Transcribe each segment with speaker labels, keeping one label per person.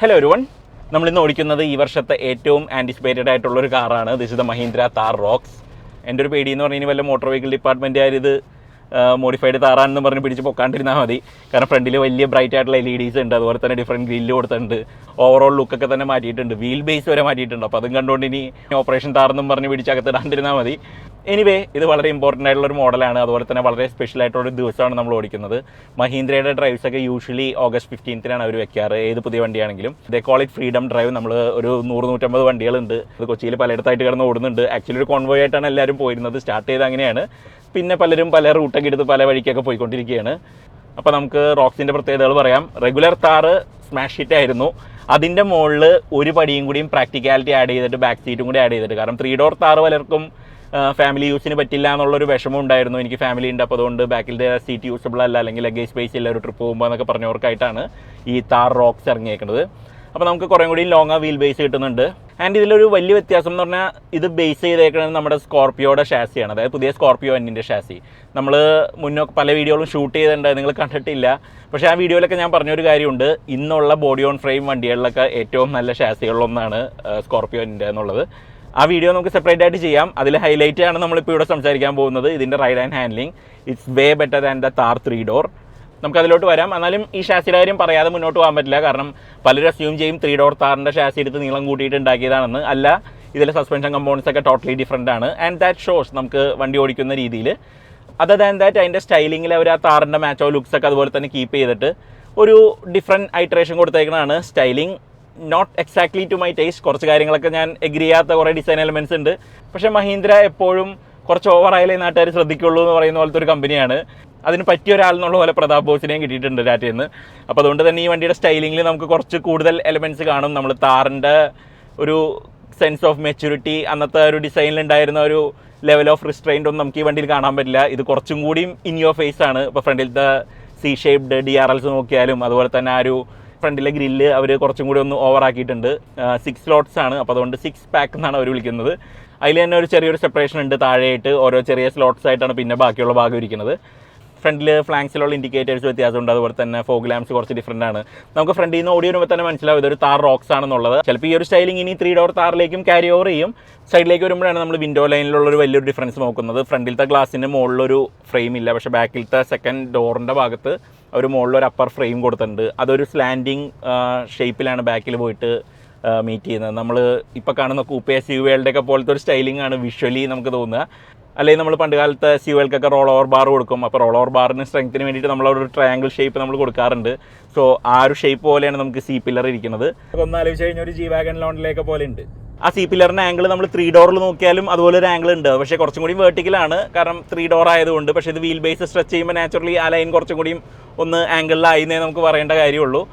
Speaker 1: Hello everyone, നമ്മളിന്ന് ഓടിക്കുന്നത് ഈ വർഷത്തെ ഏറ്റവും ആൻറ്റിസിപ്പേറ്റഡ് ആയിട്ടുള്ളൊരു കാറാണ്. This is the Mahindra Thar rocks. എൻ്റെ ഒരു പേടി എന്ന് പറഞ്ഞാൽ വല്ല മോട്ടോർ വെഹിക്കിൾ ഡിപ്പാർട്ട്മെൻറ്റുകാർ ഇത് മോഡിഫൈഡ് താറാണെന്ന് പറഞ്ഞ് പിടിച്ച് പൊക്കാണ്ടിരുന്നാൽ മതി. കാരണം ഫ്രണ്ടിൽ വലിയ ബ്രൈറ്റ് ആയിട്ടുള്ള LEDs ഉണ്ട്, അതുപോലെ തന്നെ ഡിഫറൻറ്റ് ഗ്രില്ല് കൊടുത്തിട്ടുണ്ട്, ഓവറോൾ ലുക്കൊക്കെ തന്നെ മാറ്റിയിട്ടുണ്ട്, വീൽ ബേസ് വരെ മാറ്റിയിട്ടുണ്ട്. അപ്പോൾ അതും കണ്ടുകൊണ്ട് ഇനി ഓപ്പറേഷൻ താറെന്നും പറഞ്ഞ് പിടിച്ച് അകത്തിടാണ്ടിരുന്നാൽ മതി. എനിവേ, ഇത് വളരെ ഇമ്പോർട്ടൻ്റ് ആയിട്ടുള്ളൊരു മോഡലാണ്, അതുപോലെ തന്നെ വളരെ സ്പെഷ്യൽ ആയിട്ടുള്ളൊരു ദിവസമാണ് നമ്മൾ ഓടിക്കുന്നത്. മഹീന്ദ്രയുടെ ഡ്രൈവ്സൊക്കെ യൂഷ്വലി August 15th അവർ വെക്കാറ്, ഏത് പുതിയ വണ്ടിയാണെങ്കിലും. They call it freedom drive. നമ്മൾ ഒരു 100-150 വണ്ടികളുണ്ട്, ഇത് കൊച്ചിയിൽ പലയിടത്തായിട്ട് കിടന്ന് ഓടുന്നുണ്ട്. ആക്ച്വലി ഒരു കോൺവോയ് ആയിട്ടാണ് എല്ലാവരും പോയിരുന്നത്, സ്റ്റാർട്ട് ചെയ്ത് അങ്ങനെയാണ്. പിന്നെ പലരും പല റൂട്ടൊക്കെ എടുത്ത് പല വഴിക്കൊക്കെ പോയിക്കൊണ്ടിരിക്കുകയാണ്. അപ്പോൾ നമുക്ക് റോക്സിൻ്റെ പ്രത്യേകതകൾ പറയാം. റെഗുലർ താറ് സ്മാഷ് ഹിറ്റ് ആയിരുന്നു. അതിൻ്റെ മുകളിൽ ഒരു പടിയും കൂടിയും പ്രാക്ടിക്കാലിറ്റി ആഡ് ചെയ്തിട്ട് ബാക്ക് സീറ്റും കൂടി ആഡ് ചെയ്തിട്ട്, കാരണം 3 ഡോർ താറ് പലർക്കും ഫാമിലി യൂസിന് പറ്റില്ല എന്നുള്ളൊരു വിഷമം ഉണ്ടായിരുന്നു. എനിക്ക് ഫാമിലി ഉണ്ട്, അപ്പോൾ അതുകൊണ്ട് ബാക്കിലെ സീറ്റ് യൂസബിൾ അല്ല, അല്ലെങ്കിൽ ലഗേജ് സ്പേസ് ഇല്ല ഒരു ട്രിപ്പ് പോകുമ്പോൾ എന്നൊക്കെ പറഞ്ഞവർക്കായിട്ടാണ് ഈ താർ റോക്സ് ഇറങ്ങിയേക്കുന്നത്. അപ്പോൾ നമുക്ക് കുറേ കൂടി ലോങ്ങ് വീൽ ബേസ് കിട്ടുന്നുണ്ട്. ആൻഡ് ഇതിലൊരു വലിയ വ്യത്യാസം എന്ന് പറഞ്ഞാൽ ഇത് ബേസ് ചെയ്തേക്കുന്നത് നമ്മുടെ സ്കോർപ്പിയോയുടെ ഷാസിയാണ്, അതായത് പുതിയ സ്കോർപ്പിയോ എന്നിൻ്റെ ഷാസി. നമ്മൾ മുന്നേ പല വീഡിയോകളും ഷൂട്ട് ചെയ്തിട്ടുണ്ട്, നിങ്ങൾ കണ്ടിട്ടില്ല. പക്ഷേ ആ വീഡിയോയിലൊക്കെ ഞാൻ പറഞ്ഞൊരു കാര്യമുണ്ട്, ഇന്നുള്ള ബോഡി ഓൺ ഫ്രെയിം വണ്ടികളിലൊക്കെ ഏറ്റവും നല്ല ഷാസികളിലൊന്നാണ് സ്കോർപ്പിയോ എന്നിൻ്റെ എന്നുള്ളത്. ആ വീഡിയോ നമുക്ക് സെപ്പറേറ്റ് ആയിട്ട് ചെയ്യാം. അതിൽ ഹൈലൈറ്റ് ആണ് നമ്മളിപ്പോൾ ഇവിടെ സംസാരിക്കാൻ പോകുന്നത്. ഇതിൻ്റെ ride and handling it's way better than the Thar 3 door. നമുക്കതിലോട്ട് വരാം. എന്നാലും ഈ ഷാസിയുടെ കാര്യം പറയാതെ മുന്നോട്ട് പോകാൻ പറ്റില്ല, കാരണം പലരും അസ്യൂം ചെയ്യും 3 ഡോർ താറിൻ്റെ ഷാസി എടുത്ത് നീളം കൂട്ടിയിട്ട് ഉണ്ടാക്കിയതാണെന്ന്. അല്ല, ഇതിലെ സസ്പെൻഷൻ കമ്പോണൻസ് ഒക്കെ ടോട്ടലി ഡിഫറൻ്റ് ആണ്. ആൻഡ് ദാറ്റ് ഷോസ് നമുക്ക് വണ്ടി ഓടിക്കുന്ന രീതിയിൽ. അതർ ദാൻ ദാറ്റ് അതിൻ്റെ സ്റ്റൈലിങ്ങിൽ അവർ ആ താറിൻ്റെ മാച്ചോ ലുക്സൊക്കെ അതുപോലെ തന്നെ കീപ്പ് ചെയ്തിട്ട് ഒരു ഡിഫറെൻറ്റ് ഐട്രേഷൻ കൊടുത്തേക്കുന്നതാണ്. Styling not exactly to my taste. കുറച്ച് കാര്യങ്ങളൊക്കെ ഞാൻ എഗ്രി ചെയ്യാത്ത കുറേ ഡിസൈൻ എലമെൻറ്റ്സ് ഉണ്ട്. പക്ഷേ മഹീന്ദ്ര എപ്പോഴും കുറച്ച് ഓവറായാലേ നാട്ടുകാർ ശ്രദ്ധിക്കുള്ളൂ എന്ന് പറയുന്ന പോലത്തെ ഒരു കമ്പനിയാണ്. അതിന് പറ്റിയ ഒരാളെന്നുള്ള പോലെ പ്രതാപ് ബോസിനെയും കിട്ടിയിട്ടുണ്ട് ടാറ്റയിൽ നിന്ന്. അപ്പോൾ അതുകൊണ്ട് തന്നെ ഈ വണ്ടിയുടെ സ്റ്റൈലിങ്ങിൽ നമുക്ക് കുറച്ച് കൂടുതൽ എലമെൻറ്റ്സ് കാണും. നമ്മൾ താറിൻ്റെ ഒരു സെൻസ് ഓഫ് മെച്യൂരിറ്റി, അന്നത്തെ ഒരു ഡിസൈനിലുണ്ടായിരുന്ന ഒരു ലെവൽ ഓഫ് റിസ്ട്രെയിൻ്റ് ഒന്നും നമുക്ക് ഈ വണ്ടിയിൽ കാണാൻ പറ്റില്ല. ഇത് കുറച്ചും കൂടിയും ഇൻ യുവർ ഫേസ് ആണ്. ഇപ്പോൾ ഫ്രണ്ടിലത്തെ C-ഷേപ്ഡ് DRLs നോക്കിയാലും അതുപോലെ തന്നെ ആ ഒരു ഫ്രണ്ടിലെ ഗ്രില്ല് അവർ കുറച്ചും കൂടി ഒന്ന് ഓവറാക്കിയിട്ടുണ്ട്. 6 സ്ലോട്ട്സ് ആണ്, അപ്പോൾ അതുകൊണ്ട് 6 പാക്ക് എന്നാണ് അവർ വിളിക്കുന്നത്. അതിൽ തന്നെ ഒരു ചെറിയൊരു സെപ്പറേഷൻ ഉണ്ട്, താഴെയായിട്ട് ഓരോ ചെറിയ സ്ലോട്ട്സ് ആയിട്ടാണ് പിന്നെ ബാക്കിയുള്ള ഭാഗം ഇരിക്കുന്നത്. ഫ്രണ്ടിൽ ഫ്ലാങ്സിലുള്ള ഇൻഡിക്കേറ്റേഴ്സ് വ്യത്യാസമുണ്ട്, അതുപോലെ തന്നെ ഫോഗ് ലാംപ്സ് കുറച്ച് ഡിഫറൻ്റ് ആണ്. നമുക്ക് ഫ്രണ്ടിൽ നിന്ന് ഓടി വരുമ്പോൾ തന്നെ മനസ്സിലാവും ഇതൊരു താർ റോക്സ് ആണെന്നുള്ളത്. ചിലപ്പോൾ ഈ ഒരു സ്റ്റൈലിംഗ് ഇനി 3 ഡോർ താറിലേക്കും ക്യാരി ഓവർ ചെയ്യും. സൈഡിലേക്ക് വരുമ്പോഴാണ് നമ്മൾ വിൻഡോ ലൈനിലുള്ളൊരു വലിയൊരു ഡിഫറൻസ് നോക്കുന്നത്. ഫ്രണ്ടിലത്തെ ഗ്ലാസിൻ്റെ മുകളിലൊരു ഫ്രെയിം ഇല്ല, പക്ഷേ ബാക്കിലത്തെ സെക്കൻഡ് ഡോറിൻ്റെ ഭാഗത്ത് ഒരു മുകളിലൊരു അപ്പർ ഫ്രെയിം കൊടുത്തിട്ടുണ്ട്. അതൊരു സ്ലാൻഡിങ് ഷേപ്പിലാണ് ബാക്കിൽ പോയിട്ട് മീറ്റ് ചെയ്യുന്നത്. നമ്മൾ ഇപ്പോൾ കാണുന്ന കൂപ്പെ SUV-കളുടെ ഒക്കെ പോലത്തെ ഒരു സ്റ്റൈലിംഗ് ആണ് വിഷ്വലി നമുക്ക് തോന്നുക. അല്ലെങ്കിൽ നമ്മൾ പണ്ട് കാലത്തെ SUV-കൾക്കൊക്കെ റോൾ ഓവർ ബാർ കൊടുക്കും. അപ്പോൾ റോൾ ഓവർ ബാറിന് സ്ട്രെങ്ത്തിന് വേണ്ടിയിട്ട് നമ്മളൊരു ട്രയാങ്കിൾ ഷേപ്പ് നമ്മൾ കൊടുക്കാറുണ്ട്. സോ ആ ഒരു ഷേപ്പ് പോലെയാണ് നമുക്ക് C-പില്ലർ ഇരിക്കുന്നത്. അപ്പോൾ ഒന്ന് ആലോചിച്ച് കഴിഞ്ഞാൽ ഒരു G-വാഗൺ ലോണിലേക്ക് പോലെ ഉണ്ട്. ആ C-പില്ലറിൻ്റെ ആംഗിൾ നമ്മൾ 3 ഡോറിൽ നോക്കിയാലും അതുപോലെ ഒരു ആംഗിൾ ഉണ്ട്, പക്ഷേ കുറച്ചും കൂടി വേർട്ടിക്കലാണ്, കാരണം 3 ഡോർ ആയതുകൊണ്ട്. പക്ഷേ ഇത് വീൽ ബേസ് സ്ട്രെച്ച് ചെയ്യുമ്പോൾ നാച്ചുറലി ആ ലൈൻ കുറച്ചും കൂടിയും ഒന്ന് ആംഗിളിലായിരുന്നേ നമുക്ക് പറയേണ്ട കാര്യമുള്ളൂ.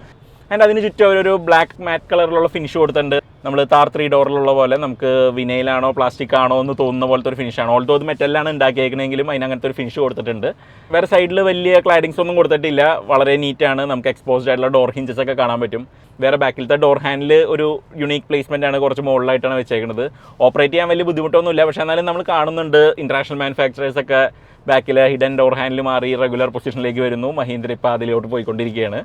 Speaker 1: ആൻഡ് അതിന് ചുറ്റും അവരൊരു ബ്ലാക്ക് മാറ്റ് കളറിലുള്ള ഫിനിഷ് കൊടുത്തിട്ടുണ്ട്. നമ്മൾ താർ 3 ഡോറിലുള്ള പോലെ നമുക്ക് വിനയിലാണോ പ്ലാസ്റ്റിക് ആണോ എന്ന് തോന്നുന്ന പോലത്തെ ഒരു ഫിനിഷാണ്. ഓൾതോ അത് മെറ്റലിലാണ് ഉണ്ടാക്കിയേക്കണമെങ്കിലും അതിന് അങ്ങനത്തെ ഒരു ഫിനിഷ് കൊടുത്തിട്ടുണ്ട്. വേറെ സൈഡിൽ വലിയ ക്ലാഡിങ്സ് ഒന്നും കൊടുത്തിട്ടില്ല, വളരെ നീറ്റാണ്. നമുക്ക് എക്സ്പോസ്ഡ് ആയിട്ടുള്ള ഡോർ ഹിഞ്ചസ് ഒക്കെ കാണാൻ പറ്റും. വേറെ ബാക്കിലത്തെ ഡോർ ഹാൻഡിൽ ഒരു യുണീക്ക് പ്ലേസ്മെൻ്റ് ആണ്, കുറച്ച് മുകളിലായിട്ടാണ് വെച്ചേക്കുന്നത്. ഓപ്പറേറ്റ് ചെയ്യാൻ വലിയ ബുദ്ധിമുട്ടൊന്നുമില്ല, പക്ഷേ എന്നാലും നമ്മൾ കാണുന്നുണ്ട് ഇന്റർനാഷണൽ മാനുഫാക്ചറേഴ്സ് ഒക്കെ ബാക്കിൽ ഹിഡൻ ഡോർ ഹാൻഡിൽ മാറി റെഗുലർ പൊസിഷനിലേക്ക് വരുന്നു. മഹീന്ദ്ര ഇപ്പോൾ അതിലോട്ട് പോയിക്കൊണ്ടിരിക്കുകയാണ്.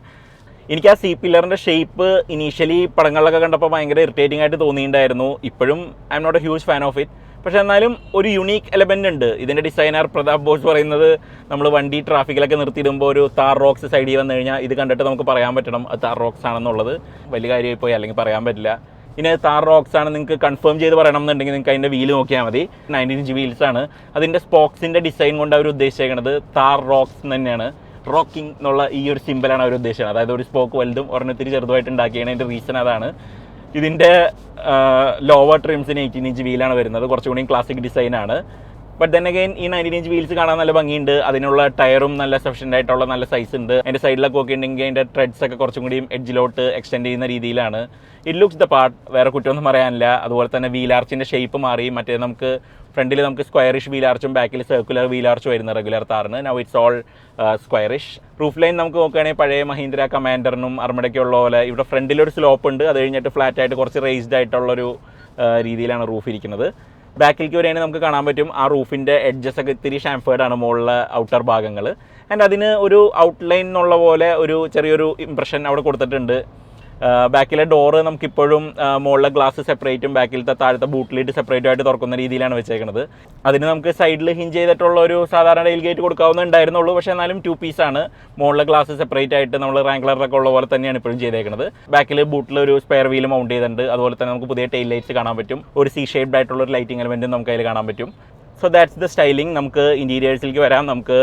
Speaker 1: എനിക്ക് ആ C-പില്ലറിൻ്റെ ഷേപ്പ് ഇനീഷ്യലി പടങ്ങളിലൊക്കെ കണ്ടപ്പോൾ ഭയങ്കര ഇറിറ്റേറ്റിംഗ് ആയിട്ട് തോന്നിയിട്ടുണ്ടായിരുന്നു. ഇപ്പോഴും I am not a huge fan of it. പക്ഷേ എന്നാലും ഒരു യുണീക്ക് എലമെൻ്റ് ഉണ്ട്. ഇതിൻ്റെ ഡിസൈനർ പ്രതാപ് ബോസ് പറയുന്നത് നമ്മൾ വണ്ടി ട്രാഫിക്കിലൊക്കെ നിർത്തിയിടുമ്പോൾ ഒരു താർ റോക്സ് സൈഡിൽ വന്നു കഴിഞ്ഞാൽ ഇത് കണ്ടിട്ട് നമുക്ക് പറയാൻ പറ്റണം അത് താർ റോക്സ് ആണെന്നുള്ളത്. വലിയ കാര്യമായി പോയി, അല്ലെങ്കിൽ പറയാൻ പറ്റില്ല. ഇനി താർ റോക്സ് ആണ് നിങ്ങൾക്ക് കൺഫേം ചെയ്ത് പറയണം എന്നുണ്ടെങ്കിൽ നിങ്ങൾക്ക് അതിൻ്റെ വീല് നോക്കിയാൽ മതി. 19 ഇഞ്ച് വീൽസാണ്. അതിൻ്റെ സ്പോക്സിൻ്റെ ഡിസൈൻ കൊണ്ട് അവർ ഉദ്ദേശിക്കുന്നത് താർ റോക്സ് തന്നെയാണ്. റോക്കിംഗ് എന്നുള്ള ഈ ഒരു സിമ്പലാണ് അവർ ഉദ്ദേശിക്കുന്നത്. അതായത് ഒരു സ്പോക്ക് വലുതും ഒരെണ്ണത്തിരി ചെറുതുമായിട്ട് ഉണ്ടാക്കിയതിൻ്റെ റീസൺ അതാണ്. ഇതിൻ്റെ ലോവർ ട്രിംസിന് 18 ഇഞ്ച് വീലാണ് വരുന്നത്, കുറച്ചുകൂടി ക്ലാസിക് ഡിസൈനാണ്. ബട്ട് ദെൻ അഗൈൻ ഈ 19 ഇഞ്ച് വീൽസ് കാണാൻ നല്ല ഭംഗിയുണ്ട്. അതിനുള്ള ടയറും നല്ല സഫിഷ്യൻ്റ് ആയിട്ടുള്ള നല്ല സൈസ് ഉണ്ട്. അതിൻ്റെ സൈഡിലൊക്കെ നോക്കിയിട്ടുണ്ടെങ്കിൽ അതിൻ്റെ ട്രെഡ്സ് ഒക്കെ കുറച്ചും കൂടിയും എഡ്ജിലോട്ട് എക്സ്റ്റെൻഡ് ചെയ്യുന്ന രീതിയിലാണ്. ഇറ്റ് ലുക്സ് ദ പാർട്ട്, വേറെ കുറ്റമൊന്നും പറയാനില്ല. അതുപോലെ തന്നെ വീലാർച്ചിൻ്റെ ഷേപ്പ് മാറി. മറ്റേ നമുക്ക് ഫ്രണ്ടിൽ നമുക്ക് സ്ക്വയറിഷ് വീലാർച്ചും ബാക്കിൽ സർക്കുലർ വീലാർച്ചും വരുന്ന റെഗുലർ താറിന്. Now it's all squarish. Roof line നമുക്ക് നോക്കുകയാണെങ്കിൽ പഴയ മഹീന്ദ്ര കമാൻഡറിനും അർമഡയ്ക്കും ഉള്ള പോലെ ഇവിടെ ഫ്രണ്ടിലൊരു സ്ലോപ്പ് ഉണ്ട്, അത് കഴിഞ്ഞിട്ട് ഫ്ലാറ്റ് ആയിട്ട് കുറച്ച് റേസ്ഡ് ആയിട്ടുള്ളൊരു രീതിയിലാണ് റൂഫ് ഇരിക്കുന്നത്. ബാക്കിലേക്ക് വരെയാണെങ്കിൽ നമുക്ക് കാണാൻ പറ്റും ആ റൂഫിൻ്റെ എഡ്ജസ് ഒക്കെ ഇത്തിരി ഷാംഫേർഡ് ആണ് മുകളിലെ ഔട്ടർ ഭാഗങ്ങൾ. ആൻഡ് അതിന് ഒരു ഔട്ട്ലൈൻ എന്നുള്ള പോലെ ഒരു ചെറിയൊരു ഇംപ്രഷൻ അവിടെ കൊടുത്തിട്ടുണ്ട്. ബാക്കിലെ ഡോറ് നമുക്കിപ്പോഴും മുകളിലെ ഗ്ലാസ് സെപ്പറേറ്റും ബാക്കിലത്തെ താഴത്തെ ബൂട്ട് ലിഡ് സെപ്പറേറ്റും ആയിട്ട് തുറക്കുന്ന രീതിയിലാണ് വെച്ചേക്കുന്നത്. അതിന് നമുക്ക് സൈഡിൽ ഹിഞ്ച് ചെയ്തിട്ടുള്ള ഒരു സാധാരണ ഡെയിൽ ഗേറ്റ് കൊടുക്കാവുന്നുണ്ടായിരുന്നുള്ളൂ. പക്ഷേ എന്നാലും 2 പീസാണ്. മുകളിലെ ഗ്ലാസ് സെപ്പറേറ്റ് ആയിട്ട് നമ്മൾ റാങ്ക്ലറിലൊക്കെ ഉള്ള പോലെ തന്നെയാണ് ഇപ്പോഴും ചെയ്തേക്കുന്നത്. ബാക്കിൽ ബൂട്ടിൽ ഒരു സ്പെയർ വീൽ മൗണ്ട് ചെയ്തിട്ടുണ്ട്. അതുപോലെ തന്നെ നമുക്ക് പുതിയ ടെയിൽ ലൈറ്റ്സ് കാണാൻ പറ്റും. ഒരു സി ഷേപ്ഡ് ആയിട്ടുള്ള ഒരു ലൈറ്റിംഗ് എലമെൻറ്റും നമുക്ക് അതിൽ കാണാൻ പറ്റും. So that's the styling. നമുക്ക് ഇൻറ്റീരിയേഴ്സിലേക്ക് വരാം. നമുക്ക്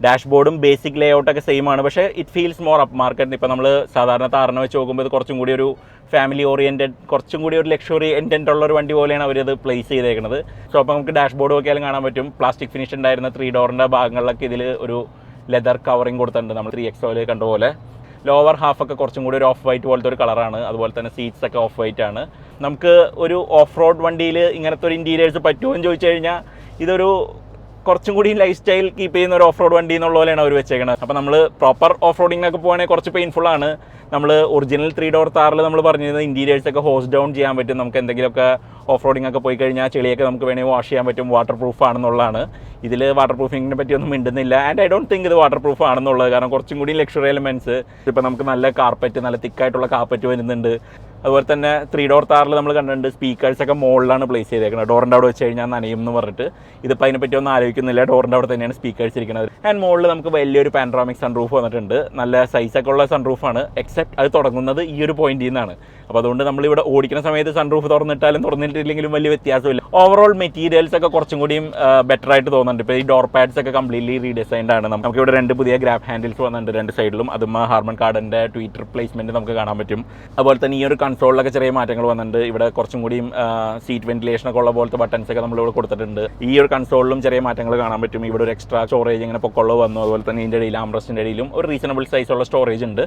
Speaker 1: ഡാഷ്ബോർഡും ബേസിക് ലേ ഔട്ടൊക്കെ സെയിം ആണ്. പക്ഷേ it feels more up market. ഇപ്പോൾ നമ്മൾ സാധാരണ താറിനെ വെച്ച് നോക്കുമ്പോൾ ഇത് കുറച്ചും കൂടി ഒരു ഫാമിലി ഓറിയൻറ്റഡ്, കുറച്ചും കൂടി ഒരു ലക്ഷറി എൻറ്റൻറ്റ് ഉള്ള ഒരു വണ്ടി പോലെയാണ് അവരത് പ്ലേസ് ചെയ്തേക്കുന്നത്. സോ അപ്പോൾ നമുക്ക് ഡാഷ്ബോർഡ് നോക്കിയാലും കാണാൻ പറ്റും. പ്ലാസ്റ്റിക് ഫിനിഷ് ഉണ്ടായിരുന്ന 3 ഡോറിൻ്റെ ഭാഗങ്ങളിലൊക്കെ ഇതിൽ ഒരു ലെതർ കവറിങ് കൊടുത്തിട്ടുണ്ട്. നമ്മൾ 3XOയിൽ കണ്ട പോലെ. ലോവർ ഹാഫൊക്കെ കുറച്ചും കൂടി ഒരു ഓഫ് വൈറ്റ് പോലത്തെ ഒരു കളറാണ്. അതുപോലെ തന്നെ സീറ്റ്സ് ഒക്കെ ഓഫ് വൈറ്റ് ആണ്. നമുക്ക് ഒരു ഓഫ് റോഡ് വണ്ടിയിൽ ഇങ്ങനത്തെ ഒരു ഇൻറ്റീരിയേഴ്സ് പറ്റുമോ എന്ന് ചോദിച്ചു കഴിഞ്ഞാൽ ഇതൊരു കുറച്ചും കൂടി ലൈഫ് സ്റ്റൈൽ കീപ്പ് ചെയ്യുന്ന ഒരു ഓഫ് റോഡ് വണ്ടി എന്നുള്ള പോലെയാണ് അവർ വെച്ചേക്കുന്നത്. അപ്പോൾ നമ്മൾ പ്രോപ്പർ ഓഫ് റോഡിങ്ങിനൊക്കെ പോകുകയാണെങ്കിൽ കുറച്ച് പെയിൻഫുൾ ആണ്. നമ്മൾ ഒറിജിനൽ 3 ഡോർ താറിൽ നമ്മൾ പറഞ്ഞിരുന്നത് ഇൻറ്റീരിയേഴ്സൊക്കെ ഹോസ് ഡൗൺ ചെയ്യാൻ പറ്റും. നമുക്ക് എന്തെങ്കിലുമൊക്കെ ഓഫ് റോഡിംഗ് ഒക്കെ പോയി കഴിഞ്ഞാൽ ചെളിയൊക്കെ നമുക്ക് വേണമെങ്കിൽ വാഷ് ചെയ്യാൻ പറ്റും, വാട്ടർ പ്രൂഫ് ആണെന്നുള്ളതാണ്. ഇതിൽ വാട്ടർ പ്രൂഫിങ്ങിനെ പറ്റിയൊന്നും മിണ്ടുന്നില്ല. ആൻഡ് ഐ ഡോണ്ട് തിങ്ക് ഇത് വാട്ടർ പ്രൂഫ് ആണെന്നുള്ളത്. കാരണം കുറച്ചും കൂടി ലക്ഷറി എലമെൻറ്റ്സ്, ഇപ്പോൾ നമുക്ക് നല്ല കാർപ്പറ്റ്, നല്ല തിക്കായിട്ടുള്ള കാർപ്പറ്റ് വരുന്നുണ്ട്. അതുപോലെ തന്നെ 3 ഡോർ താറിൽ നമ്മൾ കണ്ടിട്ടുണ്ട് സ്പീക്കേഴ്സൊക്കെ മുകളിലാണ് പ്ലേസ് ചെയ്തേക്കുന്നത്. ഡോറിൻ്റെ അവിടെ വെച്ച് കഴിഞ്ഞാൽ നനയും എന്ന് പറഞ്ഞിട്ട് ഇതിപ്പോൾ അതിനെപ്പറ്റി ഒന്നും ആലോചിക്കുന്നില്ല. ഡോറിൻ്റെ അവിടെ തന്നെയാണ് സ്പീക്കേഴ്സ് ഇരിക്കുന്നത്. ആൻഡ് മുകളിൽ നമുക്ക് വലിയൊരു പാനോറാമിക് സൺറൂഫ് വന്നിട്ടുണ്ട്. നല്ല സൈസൊക്കെ ഉള്ള സൺറൂഫാണ്. എക്സെപ്റ്റ് അത് തുടങ്ങുന്നത് ഈ ഒരു പോയിന്റിൽ നിന്നാണ്. അപ്പോൾ അതുകൊണ്ട് നമ്മളിവിടെ ഓടിക്കുന്ന സമയത്ത് സൺറൂഫ് തുറന്നിട്ടാലും തുറന്നിട്ടില്ലെങ്കിലും വലിയ വ്യത്യാസമില്ല. ഓവറോൾ മെറ്റീരിയൽസ് ഒക്കെ കുറച്ചും കൂടിയും ബെറ്റർ ആയിട്ട് തോന്നുന്നുണ്ട്. ഇപ്പോൾ ഈ ഡോർ പാഡ്സ് ഒക്കെ കംപ്ലീറ്റ്ലി റീഡിസൈൻഡ് ആണ്. നമുക്ക് ഇവിടെ 2 പുതിയ ഗ്രാബ് ഹാൻഡിൽസ് വന്നിട്ടുണ്ട് 2 സൈഡിലും. അതും ഹാർമൻ കാർഡിൻ്റെ ട്വീറ്റർ പ്ലേസ്മെൻറ്റ് നമുക്ക് കാണാൻ പറ്റും. അതുപോലെ തന്നെ ഈ ഒരു കൺസോളിലൊക്കെ ചെറിയ മാറ്റങ്ങൾ വന്നിട്ടുണ്ട്. ഇവിടെ കുറച്ചും കൂടിയും സീറ്റ് വെന്റിലേഷനൊക്കെ ഉള്ള പോലത്തെ ബട്ടൺസ് ഒക്കെ നമ്മളിവിടെ കൊടുത്തിട്ടുണ്ട്. ഈ ഒരു കൺസോളിലും ചെറിയ മാറ്റങ്ങൾ കാണാൻ പറ്റും. ഇവിടെ ഒരു എക്സ്ട്രാ സ്റ്റോറേജ് ഇങ്ങനെ പൊക്കമുള്ള വന്നു. അതുപോലെ തന്നെ ഇതിൻ്റെ ഇടയിൽ ആംറസ്റ്റിൻ്റെ ഇടയിലും ഒരു റീസണബിൾ സൈസുള്ള സ്റ്റോറേജ് ഉണ്ട്.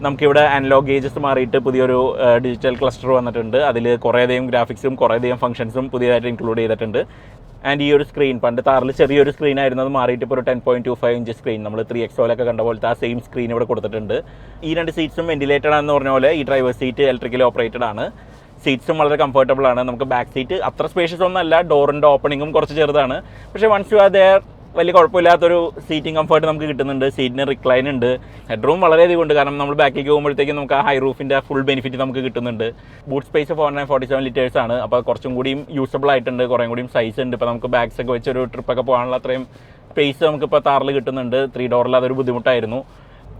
Speaker 1: നമുക്കിവിടെ അനലോഗ് ഗേജസ് മാറിയിട്ട് പുതിയൊരു ഡിജിറ്റൽ ക്ലസ്റ്റർ വന്നിട്ടുണ്ട്. അതിൽ കുറേയധികം ഗ്രാഫിക്സും കുറേയധികം ഫംഗ്ഷൻസും പുതിയതായിട്ട് ഇൻക്ലൂഡ് ചെയ്തിട്ടുണ്ട്. ആൻഡ് ഈ ഒരു സ്ക്രീൻ പണ്ട് താറിൽ ചെറിയൊരു സ്ക്രീൻ ആയിരുന്നു. അത് മാറിയിട്ട് ഇപ്പോൾ ഒരു 10.25 ഇഞ്ച് സ്ക്രീൻ, നമ്മൾ 3XOയിലൊക്കെ കണ്ട പോലത്തെ ആ സെയിം സ്ക്രീൻ ഇവിടെ കൊടുത്തിട്ടുണ്ട്. ഈ 2 സീറ്റ്സും വെന്റിലേറ്റഡ് ആണെന്ന് പറഞ്ഞ പോലെ ഈ ഡ്രൈവർ സീറ്റ് ഇലക്ട്രിക്കലി ഓപ്പറേറ്റഡ് ആണ്. സീറ്റ്സും വളരെ കംഫർട്ടബിൾ ആണ്. നമുക്ക് ബാക്ക് സീറ്റ് അത്ര സ്പേഷ്യസ് ഒന്നല്ല, ഡോറിൻ്റെ ഓപ്പണിങ്ങും കുറച്ച് ചെറുതാണ്. പക്ഷേ വൺസ് യു ആർ ദെയർ വലിയ കുഴപ്പമില്ലാത്തൊരു സീറ്റിംഗ് കംഫർട്ട് നമുക്ക് കിട്ടുന്നുണ്ട്. സീറ്റിന് റിക്ലൈൻ ഉണ്ട്. ഹെഡ്റൂം വളരെയധികം ഉണ്ട്. കാരണം നമ്മൾ ബാക്കിലേക്ക് പോകുമ്പോഴത്തേക്കും നമുക്ക് ആ ഹൈ റൂഫിൻ്റെ ഫുൾ ബെനിഫിറ്റ് നമുക്ക് കിട്ടുന്നുണ്ട്. ബൂട്ട് സ്പേസ് 447 ലിറ്റേഴ്സ് ആണ്. അപ്പോൾ കുറച്ചും കൂടിയും യൂസബിൾ ആയിട്ടുണ്ട്. കുറേ കൂടിയും സൈസ് ഉണ്ട്. ഇപ്പോൾ നമുക്ക് ബാഗ്സ് ഒക്കെ വെച്ചൊരു ട്രിപ്പൊക്കെ പോകാനുള്ള അത്രയും സ്പേസ് നമുക്കിപ്പോൾ താറിൽ കിട്ടുന്നുണ്ട്. 3 ഡോറിൽ അതൊരു ബുദ്ധിമുട്ടായിരുന്നു.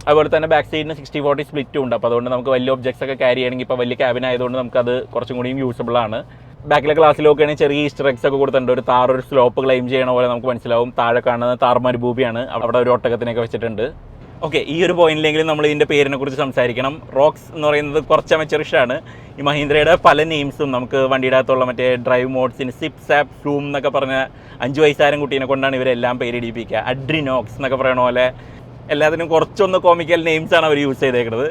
Speaker 1: അതുപോലെ തന്നെ ബാക്ക് സൈഡിന് 60-40 സ്പ്ലിറ്റും ഉണ്ട്. അപ്പോൾ അതുകൊണ്ട് നമുക്ക് വലിയ ഒബ്ജക്ട്സ് ഒക്കെ ക്യാരി ചെയ്യണമെങ്കിൽ ഇപ്പോൾ വലിയ ക്യാബിൻ ആയതുകൊണ്ട് നമുക്കത് കുറച്ചും കൂടിയും യൂസബിൾ ആണ്. ബാക്കിലെ ക്ലാസ്സിൽ നോക്കുകയാണെങ്കിൽ ചെറിയ ഈസ്റ്റർ എഗ്സ് ഒക്കെ കൊടുത്തിട്ടുണ്ട്. ഒരു താർ ഒരു സ്ലോപ്പ് ക്ലൈം ചെയ്യണ പോലെ നമുക്ക് മനസ്സിലാവും. താഴെ കാണുന്നത് താർ മരുഭൂമിയാണ്. അവിടെ ഒരു ഒട്ടകത്തിനൊക്കെ വെച്ചിട്ടുണ്ട്. ഓക്കെ, ഈ ഒരു പോയിന്റിലെങ്കിലും നമ്മൾ ഇതിൻ്റെ പേരിനെ കുറിച്ച് സംസാരിക്കണം. റോക്സ് എന്ന് പറയുന്നത് കുറച്ച് അമച്ചറിഷാണ്. ഈ മഹീന്ദ്രയുടെ പല നെയിംസും നമുക്ക് വണ്ടിയുടെ അകത്തുള്ള മറ്റേ ഡ്രൈവ് മോഡ്സിന് സിപ്പ് സാപ്പ് ഫ്ലൂം എന്നൊക്കെ പറഞ്ഞ 5 വയസ്സാരം കുട്ടീനെ കൊണ്ടാണ് ഇവരെല്ലാം പേരിടിപ്പിക്കുക. അഡ്രിനോക്സ് എന്നൊക്കെ പറയണ പോലെ എല്ലാത്തിനും കുറച്ചൊന്ന് കോമിക്കൽ നെയിംസാണ് അവർ യൂസ് ചെയ്തേക്കുന്നത്.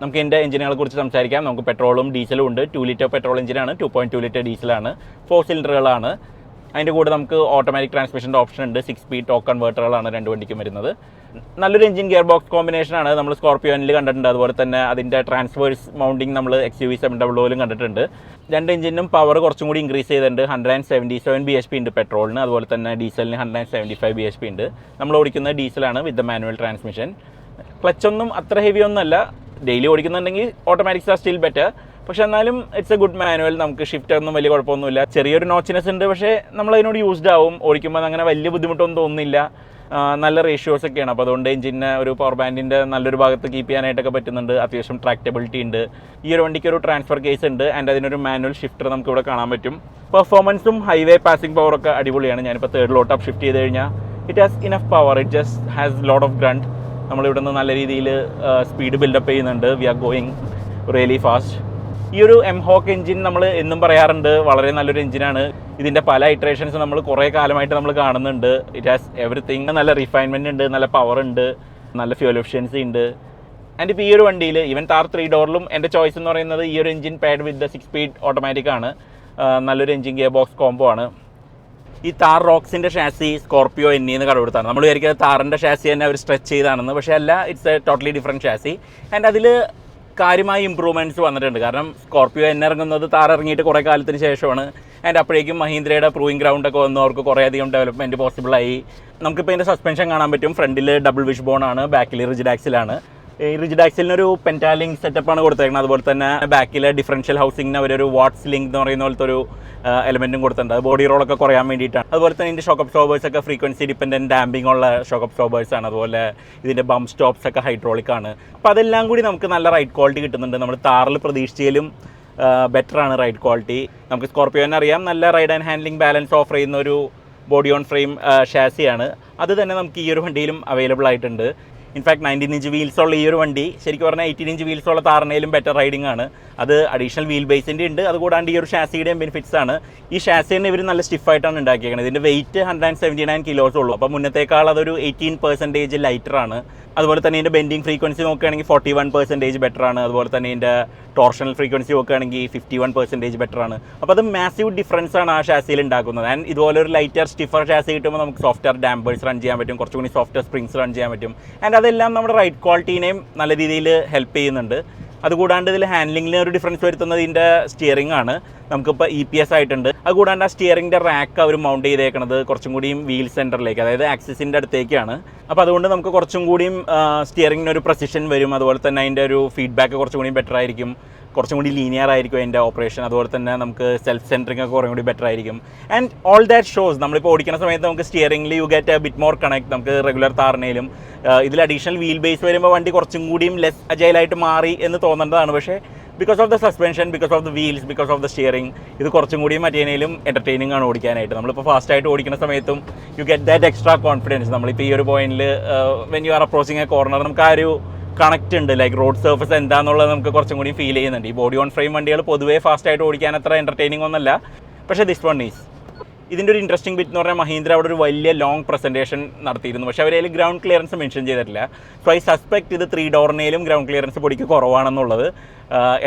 Speaker 1: നമുക്ക് എൻ്റെ എഞ്ചിനുകളെ കുറിച്ച് സംസാരിക്കാം. നമുക്ക് പെട്രോളും ഡീസലും ഉണ്ട്. 2 ലിറ്റർ പെട്രോൾ എഞ്ചിനാണ്, 2.2 ലിറ്റർ ഡീസലാണ്, 4 സിലിണ്ടറുകളാണ്. അതിൻ്റെ കൂടെ നമുക്ക് ഓട്ടോമാറ്റിക് ട്രാൻസ്മിഷൻ്റെ ഓപ്ഷൻ ഉണ്ട്. 6 സ്പീഡ് ടോക്ക് കൺവേർട്ടറുകളാണ് 2 വണ്ടിക്കും വരുന്നത്. നല്ലൊരു എഞ്ചിൻ ഗിയർ ബോക്സ് കോമ്പിനേഷനാണ്. നമ്മൾ സ്കോർപിയോനിൽ കണ്ടിട്ടുണ്ട്. അതുപോലെ തന്നെ അതിൻ്റെ ട്രാൻസ്വേഴ്സ് മൗണ്ടിങ് നമ്മൾ XUV 700ലും കണ്ടിട്ടുണ്ട്. 2 എഞ്ചിനും പവർ കുറച്ചും കൂടി ഇൻക്രീസ് ചെയ്തിട്ടുണ്ട്. 177 bhp ഉണ്ട് പെട്രോളിന്. അതുപോലെ തന്നെ ഡീസലിന് 175 bhp ഉണ്ട്. നമ്മൾ ഓടിക്കുന്നത് ഡീസലാണ് വിത്ത് ദ മാനുവൽ ട്രാൻസ്മിഷൻ. ക്ലച്ചൊന്നും അത്ര ഹെവി ഒന്നുമല്ല. ഡെയിലി ഓടിക്കുന്നുണ്ടെങ്കിൽ ഓട്ടോമാറ്റിക്സ് ആർ സ്റ്റിൽ ബെറ്റർ. പക്ഷെ എന്നാലും ഇറ്റ്സ് എ ഗുഡ് മാനുവൽ. നമുക്ക് ഷിഫ്റ്റ് ഒന്നും വലിയ കുഴപ്പമൊന്നുമില്ല. ചെറിയൊരു നോച്ചിനെസ് ഉണ്ട്. പക്ഷേ നമ്മളതിനോട് യൂസ്ഡ് ആവും. ഓടിക്കുമ്പോൾ അങ്ങനെ വലിയ ബുദ്ധിമുട്ടൊന്നും തോന്നുന്നില്ല. നല്ല റേഷ്യോസ് ഒക്കെയാണ്. അപ്പോൾ അതുകൊണ്ട് എഞ്ചിന് ഒരു പവർ ബാൻഡിൻ്റെ നല്ലൊരു ഭാഗത്ത് കീപ്പ് ചെയ്യാനായിട്ടൊക്കെ പറ്റുന്നുണ്ട്. അത്യാവശ്യം ട്രാക്റ്റബിലിറ്റി ഉണ്ട്. ഈ ഒരു വണ്ടിക്ക് ഒരു ട്രാൻസ്ഫർ കേസ് ഉണ്ട്. ആൻഡ് അതിനൊരു മാനുവൽ ഷിഫ്റ്റർ നമുക്ക് ഇവിടെ കാണാൻ പറ്റും. പെർഫോമൻസും ഹൈവേ പാസിംഗ് പവറൊക്കെ അടിപൊളിയാണ്. ഞാനിപ്പോൾ തേർഡിലോട്ട് അപ്പ് ഷിഫ്റ്റ് ചെയ്ത് കഴിഞ്ഞാൽ it has enough power. It just has lot of grunt. നമ്മളിവിടെ നിന്ന് നല്ല രീതിയിൽ സ്പീഡ് ബിൽഡപ്പ് ചെയ്യുന്നുണ്ട്. We are going really fast. ഈ ഒരു എംഹോക്ക് എഞ്ചിൻ നമ്മൾ എന്നും പറയാറുണ്ട്, വളരെ നല്ലൊരു എഞ്ചിനാണ്. ഇതിൻ്റെ പല ഇറ്ററേഷൻസ് നമ്മൾ കുറേ കാലമായിട്ട് നമ്മൾ കാണുന്നുണ്ട്. It has everything. നല്ല റിഫൈൻമെൻറ്റ് ഉണ്ട്, നല്ല പവർ ഉണ്ട്, നല്ല ഫ്യൂൽ എഫിഷ്യൻസി ഉണ്ട്. ആൻഡ് ഇപ്പോൾ ഈ ഒരു വണ്ടിയിൽ ഈവൻ താർ 3 ഡോറിലും എൻ്റെ ചോയ്സ് എന്ന് പറയുന്നത് ഈ ഒരു engine pad with the 6 speed automatic ആണ്. നല്ലൊരു എഞ്ചിൻ ഗിയർ ബോക്സ് കോംബോ ആണ്. ഈ താർ റോക്സിൻ്റെ ഷാസി സ്കോർപിയോ എന്ന് കടമെടുത്താണ്. നമ്മൾ വിചാരിക്കുന്നത് താറിൻ്റെ ഷാസി തന്നെ അവർ സ്ട്രെച്ച് ചെയ്താണെന്ന്. പക്ഷേ അല്ല, it's a totally different chassis. And അതിൽ കാര്യമായ ഇമ്പ്രൂവ്മെൻറ്റ്സ് വന്നിട്ടുണ്ട്. കാരണം സ്കോർപിയോ ഇറങ്ങുന്നത് താർ ഇറങ്ങിയിട്ട് കുറേ കാലത്തിന് ശേഷമാണ്. ആൻഡ് അപ്പോഴേക്കും മഹീന്ദ്രയുടെ പ്രൂവിംഗ് ഗ്രൗണ്ടൊക്കെ വന്നു. അവർക്ക് കുറേയധികം ഡെവലപ്മെൻറ്റ് പോസിബിളായി. നമുക്കിപ്പോൾ ഇതിൻ്റെ സസ്പെൻഷൻ കാണാൻ പറ്റും. ഫ്രണ്ടിൽ ഡബിൾ വിഷ് ബോൺ ആണ്, ബാക്കിൽ റിജിഡ് ആക്സിലാണ്. ഈ റിജിഡ് ആക്സിലിനൊരു പെൻറ്റാലിങ്ക് സെറ്റപ്പാണ് കൊടുത്തേക്കുന്നത്. അതുപോലെ തന്നെ ബാക്കിലെ ഡിഫറൻഷ്യൽ ഹൗസിങ്ങിന് അവരൊരു വാട്ട്സ് ലിങ്ക് എന്ന് പറയുന്ന പോലത്തെ ഒരു എലമെൻറ്റും കൊടുത്തിട്ടുണ്ട്. അത് ബോഡി റോളൊക്കെ കുറയാൻ വേണ്ടിയിട്ടാണ്. അതുപോലെ തന്നെ ഇതിൻ്റെ ഷോക്ക് അബ്സോർബേഴ്സ് ഒക്കെ ഫ്രീക്വൻസി ഡിപ്പെൻഡൻറ്റ് ഡാമ്പിംഗ് ഉള്ള ഷോക്ക് അബ്സോർബേഴ്സ് ആണ്. അതുപോലെ ഇതിൻ്റെ ബംപ് സ്റ്റോപ്സ് ഒക്കെ ഹൈഡ്രോളിക് ആണ്. അപ്പോൾ അതെല്ലാം കൂടി നമുക്ക് നല്ല റൈഡ് ക്വാളിറ്റി കിട്ടുന്നുണ്ട്. നമ്മൾ താറിൽ പ്രതീക്ഷിച്ചാലും ബെറ്ററാണ് റൈഡ് ക്വാളിറ്റി. നമുക്ക് സ്കോർപ്പിയോനെ അറിയാം, നല്ല ride and handling balance offer ചെയ്യുന്ന ഒരു ബോഡി ഓൺ ഫ്രെയിം ഷാസിയാണ്. അത് തന്നെ നമുക്ക് ഈ ഒരു വണ്ടിയിലും അവൈലബിൾ ആയിട്ടുണ്ട്. ഇൻഫാക്ട് 19 ഇഞ്ച് വീൽസ് ഉള്ള ഈ ഒരു വണ്ടി ശരിക്കും പറഞ്ഞാൽ 18 ഇഞ്ച് വീൽസ് ഉള്ള താറിനേലും ബെറ്റർ റൈഡിംഗ് ആണ്. അത് അഡീഷണൽ വീൽ ബേസിൻ്റെ ഉണ്ട്. അതുകൂടാണ്ട് ഈ ഒരു ഷാസിയുടെയും ബെനിഫിറ്റ്സ് ആണ്. ഈ ഷാസിനെ ഇവർ നല്ല സ്റ്റിഫായിട്ടാണ് ഉണ്ടാക്കിയേക്കുന്നത്. ഇതിൻ്റെ വെയിറ്റ് 179 കിലോസ് ഉള്ളൂ. അപ്പോൾ മുന്നത്തേക്കാൾ അതൊരു 18% ലൈറ്ററാണ്. അതുപോലെ തന്നെ ഇതിൻ്റെ ബെൻഡിങ് ഫ്രീക്വൻസി നോക്കുകയാണെങ്കിൽ 41% ബെറ്ററാണ്. അതുപോലെ തന്നെ ഇതിൻ്റെ ടോർഷണൽ ഫ്രീക്വൻസി നോക്കുകയാണെങ്കിൽ 51% ബെറ്ററാണ്. അപ്പോൾ അത് മാസീവ് ഡിഫറൻസ് ആണ് ആ ഷാസിയിൽ ഉണ്ടാക്കുന്നത്. ആൻഡ് ഇതുപോലെ ഒരു ലൈറ്റർ സ്റ്റിഫർ ഷാസി കിട്ടുമ്പോൾ നമുക്ക് സോഫ്റ്റ്വെയർ ഡാമ്പേഴ്സ് റൺ ചെയ്യാൻ പറ്റും, കുറച്ചുകൂടി സോഫ്റ്റ്വെയർ സ്പ്രിങ്സ് റൺ ചെയ്യാൻ പറ്റും. ആൻഡ് അതെല്ലാം നമ്മുടെ റൈഡ് ക്വാളിറ്റീനെയും നല്ല രീതിയിൽ ഹെൽപ്പ് ചെയ്യുന്നുണ്ട്. അതുകൂടാണ്ട് ഇതിൽ ഹാൻഡ്ലിങ്ങിന് ഒരു ഡിഫറൻസ് വരുത്തുന്നത് ഇതിൻ്റെ സ്റ്റിയറിംഗ് ആണ്. നമുക്കിപ്പോൾ EPS ആയിട്ടുണ്ട്. അതുകൂടാണ്ട് ആ സ്റ്റിയറിംഗിൻ്റെ റാക്ക് അവർ മൗണ്ട് ചെയ്തേക്കുന്നത് കുറച്ചും കൂടിയും വീൽ സെൻറ്ററിലേക്ക്, അതായത് ആക്സിസിൻ്റെ അടുത്തേക്കാണ്. അപ്പോൾ അതുകൊണ്ട് നമുക്ക് കുറച്ചും കൂടിയും സ്റ്റിയറിംഗിനൊരു പ്രസിഷൻ വരും. അതുപോലെ തന്നെ അതിൻ്റെ ഒരു ഫീഡ്ബാക്ക് കുറച്ചും കൂടി ബെറ്റർ ആയിരിക്കും, കുറച്ചും കൂടി ലീനിയർ ആയിരിക്കും അതിൻ്റെ ഓപ്പറേഷൻ. അതുപോലെ തന്നെ നമുക്ക് സെൽഫ് സെൻറ്ററിംഗ് ഒക്കെ കുറേ കൂടി ബെറ്റർ ആയിരിക്കും. ആൻഡ് ഓൾ ദാറ്റ് ഷോസ് നമ്മളിപ്പോൾ ഓടിക്കുന്ന സമയത്ത് നമുക്ക് സ്റ്റിയറിംഗിൽ you get a bit more connect. നമുക്ക് റെഗുലർ താറിനേലും ഇതിൽ അഡീഷണൽ വീൽ ബേസ് വരുമ്പോൾ വണ്ടി കുറച്ചും കൂടിയും ലെസ് അജൈലായിട്ട് മാറി എന്ന് തോന്നേണ്ടതാണ്. പക്ഷേ because of the suspension, because of the wheels, because of the steering, ഇത് കുറച്ചും കൂടിയും മറ്റേനേലും എൻ്റർടൈനിങ് ആണ് ഓടിക്കാനായിട്ട്. നമ്മളിപ്പോൾ ഫാസ്റ്റായിട്ട് ഓടിക്കുന്ന സമയത്തും you get that extra confidence. നമ്മളിപ്പോൾ ഈ ഒരു പോയിന്റിൽ when you are approaching A corner നമുക്ക് ആ ഒരു കണക്റ്റ് ഉണ്ട്, ലൈക്ക് റോഡ് സർഫസ് എന്താണെന്നുള്ളത് നമുക്ക് കുറച്ചും കൂടി ഫീൽ ചെയ്യുന്നുണ്ട്. ഈ ബോഡി ഓൺ ഫ്രെയിം വണ്ടികൾ പൊതുവേ ഫാസ്റ്റായിട്ട് ഓടിക്കാൻ അത്ര എൻ്റർടൈനിങ് ഒന്നല്ല. പക്ഷേ ദിസ് വൺ ഈസ് ഇതിൻ്റെ ഒരു ഇൻട്രസ്റ്റിംഗ് ബിറ്റ് എന്ന് പറഞ്ഞാൽ മഹീന്ദ്ര അവിടെ ഒരു വലിയ ലോങ് പ്രസൻറ്റേഷൻ നടത്തിയിരുന്നു. പക്ഷേ അവരതിൽ ഗ്രൗണ്ട് ക്ലിയറൻസ് മെൻഷൻ ചെയ്തിട്ടില്ല. സോ ഐ സസ്പെക്ട് ഇത് 3 ഡോറിനേലും ഗ്രൗണ്ട് ക്ലിയറൻസ് പൊടിക്ക് കുറവാണെന്നുള്ളത്.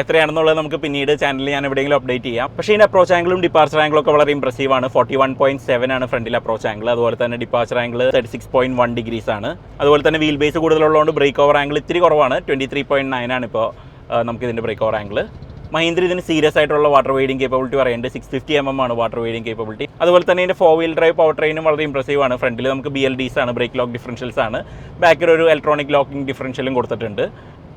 Speaker 1: എത്രയാണെന്നുള്ളത് നമുക്ക് പിന്നീട് ചാനലിൽ ഞാൻ എവിടെയെങ്കിലും അപ്ഡേറ്റ് ചെയ്യാം. പക്ഷേ ഇതിൻ്റെ അപ്രോച്ച് ആംഗിളും ഡിപ്പാർച്ചർ ആംഗിളും ഒക്കെ വളരെ ഇംപ്രസീവ് ആണ്. 41.7 ആണ് ഫ്രണ്ടിൽ അപ്രോച്ച് ആംഗിൾ. അതുപോലെ തന്നെ ഡിപ്പാർച്ചർ ആംഗിൾ 36.1 ഡിഗ്രീസ് ആണ്. അതുപോലെ തന്നെ വീൽ ബേസ് കൂടുതലുള്ളതുകൊണ്ട് ബ്രേക്ക് ഓവർ ആംഗിൾ ഇത്തിരി കുറവാണ്. 23.9 ആണ് ഇപ്പോൾ നമുക്കിതിൻ്റെ ബ്രേക്ക് ഓവർ ആംഗിൾ. മഹീന്ദ്ര ഇതിന് സീരിയസ് ആയിട്ടുള്ള വാട്ടർ വെയ്ഡിങ് കേപ്പബിലിറ്റി പറയുന്നുണ്ട്. 650 mm ആണ് വാട്ടർ വെയ്ഡിങ് കേപ്പബിലിറ്റി. അതുപോലെ തന്നെ ഇതിൻ്റെ 4 വീൽ ഡ്രൈവ് പവർ ട്രെയിനും വളരെ ഇംപ്രസീവ് ആണ്. ഫ്രണ്ടിൽ നമുക്ക് BLDs ആണ്, ബ്രേക്ക് ലോക്ക് ഡിഫറൻഷ്യൽസ് ആണ്. ബാക്കിൽ ഒരു ഇലക്ട്രോണിക് ലോക്കിംഗ് ഡിഫറൻഷ്യലും കൊടുത്തിട്ടുണ്ട്.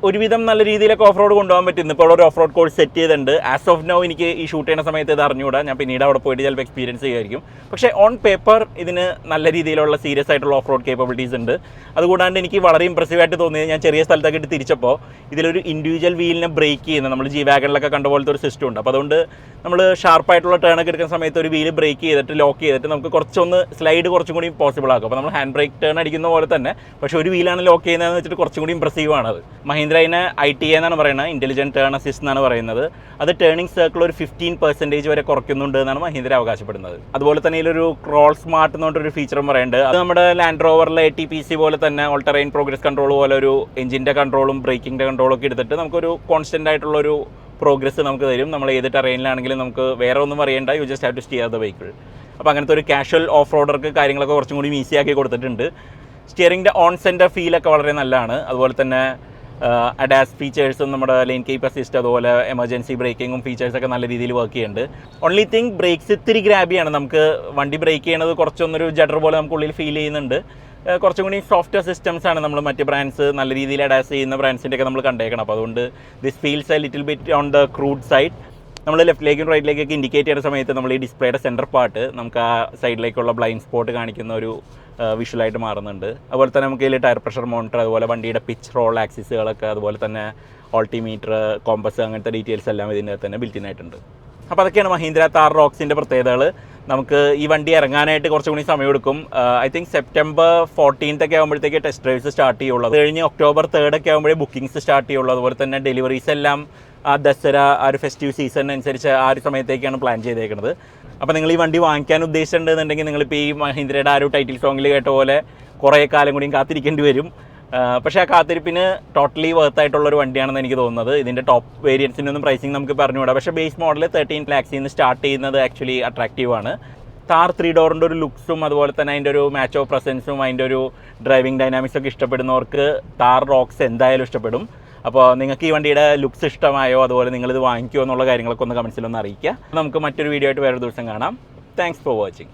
Speaker 1: ഒരുവിധം നല്ല രീതിയിലൊക്കെ ഓഫ് റോഡ് കൊണ്ടുപോകാൻ പറ്റും. ഇപ്പോൾ ഒരു ഓഫ് റോഡ് കോഴ്സ് സെറ്റ് ചെയ്തിട്ടുണ്ട്. ആസ് ഓഫ് നോ എനിക്ക് ഈ ഷൂട്ട് ചെയ്യുന്ന സമയത്ത് ഇത് അറിഞ്ഞുകൂടാ. ഞാൻ പിന്നീട് അവിടെ പോയിട്ട് ചിലപ്പോൾ എക്സ്പീരിയൻസ് ചെയ്യുമായിരിക്കും. പക്ഷേ ഓൺ പേപ്പർ ഇതിന് നല്ല രീതിയിലുള്ള സീരിയസ് ആയിട്ടുള്ള ഓഫ് റോഡ് കേപ്പബിലിറ്റീസ് ഉണ്ട്. അതുകൂടാണ്ട് എനിക്ക് വളരെ ഇംപ്രസീവായിട്ട് തോന്നിയത്, ഞാൻ ചെറിയ സ്ഥലത്തൊക്കെ ഇട്ട് തിരിച്ചപ്പോൾ ഇതിലൊരു ഇൻഡിവിജ്വൽ വീലിനെ ബ്രേക്ക് ചെയ്യുന്ന, നമ്മൾ G-Wagonലൊക്കെ കണ്ട പോലത്തെ ഒരു സിസ്റ്റം ഉണ്ട്. അപ്പോൾ അതുകൊണ്ട് നമ്മൾ ഷാർപ്പായിട്ടുള്ള ടേണൊക്കെ എടുക്കുന്ന സമയത്ത് ഒരു വീല് ബ്രേക്ക് ചെയ്തിട്ട് ലോക്ക് ചെയ്തിട്ട് നമുക്ക് കുറച്ചൊന്ന് സ്ലൈഡ് കുറച്ചും കൂടി പോസിബിൾ ആക്കും. അപ്പോൾ നമ്മൾ ഹാൻഡ് ബ്രേക്ക് ടേൺ അടിക്കുന്ന പോലെ തന്നെ, പക്ഷേ ഒരു വീലാണ് ലോക്ക് ചെയ്യുന്നതെന്ന് വെച്ചിട്ട് കുറച്ചും കൂടി ഇംപ്രസീവ് ആണത്. മഹീന്ദ്ര അതിനെ ITA എന്നാണ് പറയുന്നത്, ഇൻ്റലിജൻറ്റ് ടേൺ അസിസ്റ്റ് എന്നാണ് പറയുന്നത്. അത് ടേണിംഗ് സർക്കിൾ ഒരു 15% വരെ കുറയ്ക്കുന്നുണ്ട് എന്നാണ് മഹീന്ദ്ര അവകാശപ്പെടുന്നത്. അതുപോലെ തന്നെ ഇതിലൊരു ക്രോൾ സ്മാർട്ട് എന്ന് പറഞ്ഞൊരു ഫീച്ചറും പറയുന്നുണ്ട്. അത് നമ്മുടെ ലാൻഡ് റോവറിലെ ATPC പോലെ തന്നെ ഓൾ ടെറൈൻ പ്രോഗ്രസ് കൺട്രോൾ പോലെ ഒരു എഞ്ചിൻ്റെ കൺട്രോളും ബ്രേക്കിൻ്റെ കൺട്രോളും ഒക്കെ എടുത്തിട്ട് നമുക്കൊരു കോൺസ്റ്റൻ്റ് ആയിട്ടുള്ളൊരു പ്രോഗ്രസ് നമുക്ക് തരും. നമ്മൾ ഏത് ടെറൈനിലാണെങ്കിലും നമുക്ക് വേറെ ഒന്നും അറിയേണ്ട, you just have to steer the vehicle. അപ്പോൾ അങ്ങനത്തെ ഒരു കാഷ്വൽ ഓഫ് റോഡർക്ക് കാര്യങ്ങളൊക്കെ കുറച്ചും കൂടി ഈസി ആക്കി കൊടുത്തിട്ടുണ്ട്. സ്റ്റിയറിംഗിൻ്റെ ഓൺ സെൻറ്റർ ഫീലൊക്കെ വളരെ നല്ലതാണ്. അതുപോലെ തന്നെ അഡാസ് ഫീച്ചേഴ്സും നമ്മുടെ ലെയിൻ കീപ്പ് അസിസ്റ്റ്, അതുപോലെ എമർജൻസി ബ്രേക്കിങ്ങും ഫീച്ചേഴ്സൊക്കെ നല്ല രീതിയിൽ വർക്ക് ചെയ്യുന്നുണ്ട്. ഓൺലി തിങ് ബ്രേക്സ് ഇത്തിരി ഗ്രാബിയാണ്. നമുക്ക് വണ്ടി ബ്രേക്ക് ചെയ്യണത് കുറച്ചൊന്നൊരു ജഡർ പോലെ നമുക്കുള്ളിൽ ഫീൽ ചെയ്യുന്നുണ്ട്. കുറച്ചും കൂടി സോഫ്റ്റ്വെയർ സിസ്റ്റംസ് ആണ് നമ്മൾ മറ്റ് ബ്രാൻഡ്സ് നല്ല രീതിയിൽ അഡാസ് ചെയ്യുന്ന ബ്രാൻഡ്സിൻ്റെ ഒക്കെ നമ്മൾ കണ്ടേക്കണം. അപ്പോൾ അതുകൊണ്ട് this feels A little bit on the crude side. നമ്മൾ ലെഫ്റ്റിലേക്കും റൈറ്റിലേക്കൊക്കെ ഇൻഡിക്കേറ്റ് ചെയ്യുന്ന സമയത്ത് നമ്മൾ ഈ ഡിസ്പ്ലേയുടെ സെൻറ്റർ പാർട്ട് നമുക്ക് ആ സൈഡിലേക്കുള്ള ബ്ലൈൻഡ് സ്പോട്ട് കാണിക്കുന്ന ഒരു വിഷ്വലായിട്ട് മാറുന്നുണ്ട്. അതുപോലെ തന്നെ നമുക്ക് ഇതിൽ ടയർ പ്രഷർ മോണിറ്റർ, അതുപോലെ വണ്ടിയുടെ പിച്ച് റോൾ ആക്സിസുകളൊക്കെ, അതുപോലെ തന്നെ ഓൾട്ടിമീറ്റർ, കോമ്പസ്, അങ്ങനത്തെ ഡീറ്റെയിൽസ് എല്ലാം ഇതിൻ്റെ തന്നെ ബിൽറ്റിൻ ആയിട്ടുണ്ട്. അപ്പോൾ അതൊക്കെയാണ് മഹീന്ദ്ര താർ റോക്സിൻ്റെ പ്രത്യേകതകൾ. നമുക്ക് ഈ വണ്ടി ഇറങ്ങാനായിട്ട് കുറച്ചും കൂടി സമയമെടുക്കും. ഐ തിങ്ക് September 14th ഒക്കെ ആകുമ്പോഴത്തേക്ക് ടെസ്റ്റ് ഡ്രൈവ്സ് സ്റ്റാർട്ട് ചെയ്യുള്ളൂ. അത് കഴിഞ്ഞ് October 3rd ഒക്കെ ആകുമ്പോഴേ ബുക്കിംഗ്സ് സ്റ്റാർട്ട് ചെയ്യുള്ളൂ. അതുപോലെ തന്നെ ഡെലിവറീസ് എല്ലാം ആ ദസറ, ആ ഒരു ഫെസ്റ്റീവ് സീസൺ അനുസരിച്ച് ആ ഒരു സമയത്തേക്കാണ് പ്ലാൻ ചെയ്തേക്കുന്നത്. അപ്പോൾ നിങ്ങൾ ഈ വണ്ടി വാങ്ങിക്കാൻ ഉദ്ദേശിച്ചിട്ടുണ്ടെന്നുണ്ടെങ്കിൽ നിങ്ങളിപ്പോൾ ഈ മഹീന്ദ്രയുടെ ആ ഒരു ടൈറ്റിൽ സോങ്ങിൽ കേട്ട പോലെ കുറേ കാലം കൂടിയും കാത്തിരിക്കേണ്ടി വരും. പക്ഷേ ആ കാത്തിരിപ്പിന് ടോട്ടലി വർത്തായിട്ടുള്ളൊരു വണ്ടിയാണെന്ന് എനിക്ക് തോന്നുന്നത്. ഇതിൻ്റെ ടോപ്പ് വേരിയൻസിനൊന്നും പ്രൈസിങ് നമുക്ക് പറഞ്ഞുകൂടാ. പക്ഷേ ബേസ് മോഡൽ 13 lakhs നിന്ന് സ്റ്റാർട്ട് ചെയ്യുന്നത് ആക്ച്വലി അട്രാക്റ്റീവാണ്. താർ 3 ഡോറിൻ്റെ ഒരു ലുക്സും അതുപോലെ തന്നെ അതിൻ്റെ ഒരു മാച്ച് ഓഫ് പ്രസൻസും അതിൻ്റെ ഒരു ഡ്രൈവിംഗ് ഡൈനാമിക്സൊക്കെ ഇഷ്ടപ്പെടുന്നവർക്ക് താർ റോക്സ് എന്തായാലും ഇഷ്ടപ്പെടും. അപ്പോൾ നിങ്ങൾക്ക് ഈ വണ്ടിയുടെ ലുക്സ് ഇഷ്ടമായോ, അതുപോലെ നിങ്ങളിത് വാങ്ങിക്കുമോ എന്നുള്ള കാര്യങ്ങളൊക്കെ ഒന്ന് കമൻസിലൊന്ന് അറിയിക്കുക. നമുക്ക് മറ്റൊരു വീഡിയോ ആയിട്ട് വേറൊരു ദിവസം കാണാം. Thanks for watching.